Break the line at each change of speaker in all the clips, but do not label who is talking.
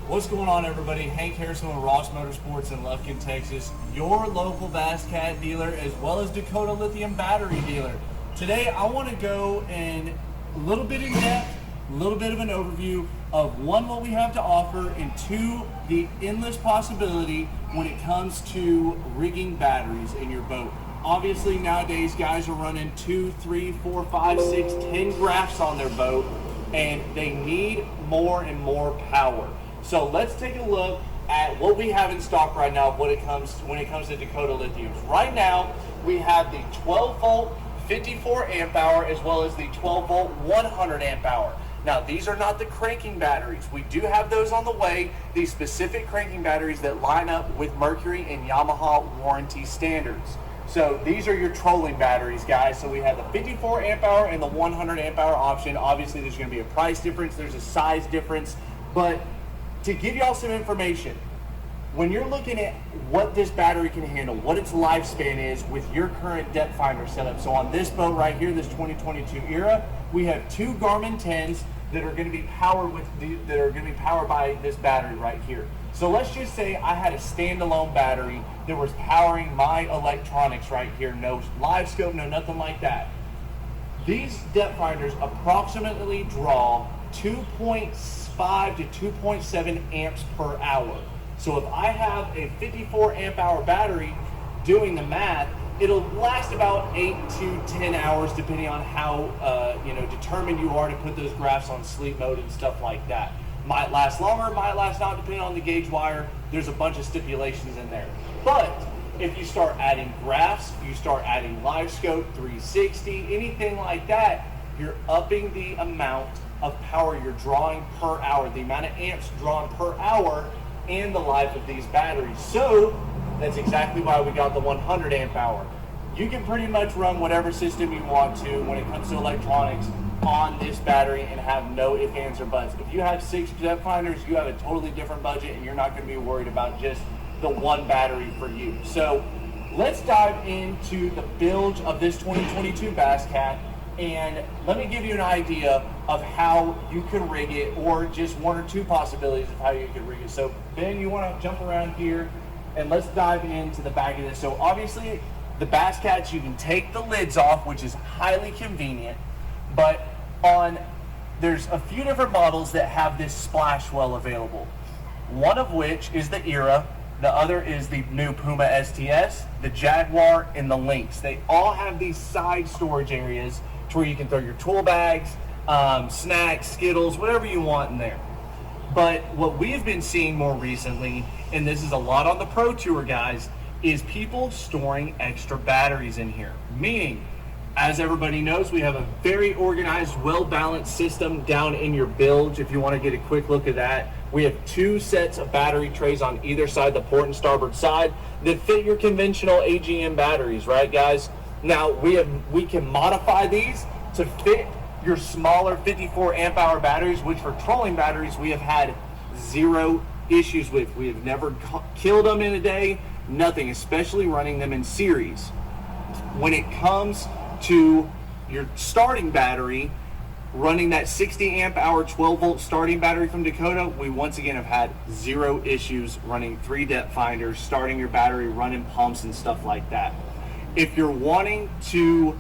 What's going on, everybody? Hank Harrison with Ross Motorsports in Lufkin, Texas, your local Bass Cat dealer as well as Dakota Lithium battery dealer. Today I want to go in a little bit in depth, a little bit of an overview of one, what we have to offer, and two, the endless possibility when it comes to rigging batteries in your boat. Obviously nowadays guys are running 2, 3, 4, 5, 6, 10 graphs on their boat, and they need more and more power. So let's take a look at what we have in stock right now when it comes to Dakota Lithiums. Right now, we have the 12 volt 54 amp hour as well as the 12 volt 100 amp hour. Now, these are not the cranking batteries. We do have those on the way, these specific cranking batteries that line up with Mercury and Yamaha warranty standards. So these are your trolling batteries, guys. So we have the 54 amp hour and the 100 amp hour option. Obviously, there's going to be a price difference. There's a size difference, but to give y'all some information, when you're looking at what this battery can handle, what its lifespan is with your current depth finder setup. So on this boat right here, this 2022 era, we have two Garmin 10s that are going to be powered by this battery right here. So let's just say I had a standalone battery that was powering my electronics right here, no live scope, no nothing like that. These depth finders approximately draw 2.5 to 2.7 amps per hour. So if I have a 54 amp hour battery, doing the math, it'll last about 8 to 10 hours depending on how determined you are to put those graphs on sleep mode and stuff like that. Might last longer, might last not, depending on the gauge wire. There's a bunch of stipulations in there. But if you start adding graphs, you start adding live scope, 360, anything like that, you're upping the amount of power you're drawing per hour, the amount of amps drawn per hour, and the life of these batteries. So that's exactly why we got the 100 amp hour. You can pretty much run whatever system you want to when it comes to electronics on this battery and have no ifs, ands, or buts. If you have 6 depth finders, you have a totally different budget and you're not going to be worried about just the one battery for you. So let's dive into the build of this 2022 Bass Cat, and let me give you an idea of how you can rig it, or just one or two possibilities of how you can rig it. So Ben, you want to jump around here and let's dive into the back of this. So obviously the Bass Cats, you can take the lids off, which is highly convenient, but there's a few different models that have this splash well available. One of which is the Era, the other is the new Puma STS, the Jaguar, and the Lynx. They all have these side storage areas to where you can throw your tool bags, snacks, Skittles, whatever you want in there. But what we've been seeing more recently, and this is a lot on the Pro Tour guys, is people storing extra batteries in here. Meaning, as everybody knows, we have a very organized, well-balanced system down in your bilge. If you want to get a quick look at that, we have 2 sets of battery trays on either side, the port and starboard side, that fit your conventional AGM batteries, right guys? Now, we can modify these to fit your smaller 54 amp hour batteries, which for trolling batteries, we have had 0 issues with. We have never killed them in a day, nothing, especially running them in series. When it comes to your starting battery, running that 60 amp hour 12 volt starting battery from Dakota, we once again have had 0 issues running 3 depth finders, starting your battery, running pumps and stuff like that. If you're wanting to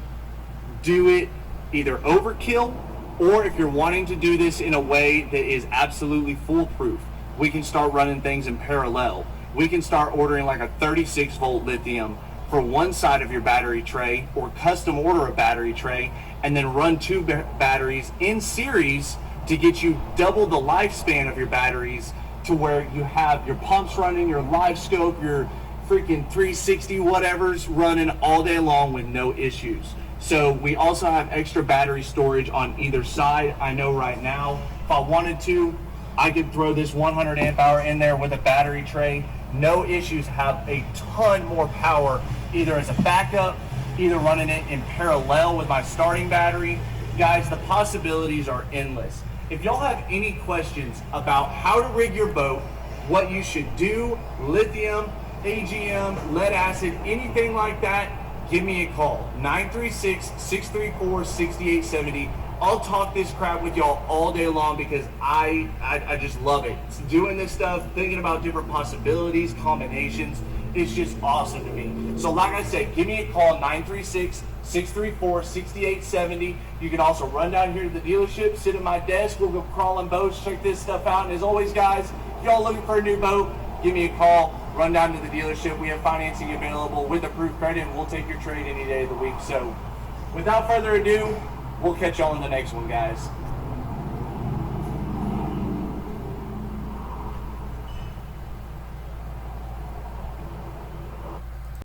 do it either overkill, or if you're wanting to do this in a way that is absolutely foolproof, we can start running things in parallel. We can start ordering like a 36 volt lithium for one side of your battery tray, or custom order a battery tray and then run 2 batteries in series to get you double the lifespan of your batteries, to where you have your pumps running, your live scope, your freaking 360 whatever's running all day long with no issues. So we also have extra battery storage on either side. I know right now, if I wanted to, I could throw this 100 amp hour in there with a battery tray, no issues, have a ton more power, either as a backup, either running it in parallel with my starting battery. Guys, the possibilities are endless. If y'all have any questions about how to rig your boat, what you should do, lithium, AGM, lead acid, anything like that, give me a call, 936-634-6870. I'll talk this crap with y'all all day long because I just love it. Doing this stuff, thinking about different possibilities, combinations, it's just awesome to me. So like I said, give me a call, 936-634-6870. You can also run down here to the dealership, sit at my desk, we'll go crawling boats, check this stuff out. And as always, guys, if y'all looking for a new boat, give me a call, run down to the dealership. We have financing available with approved credit, and we'll take your trade any day of the week. So without further ado, we'll catch y'all in the next one, guys.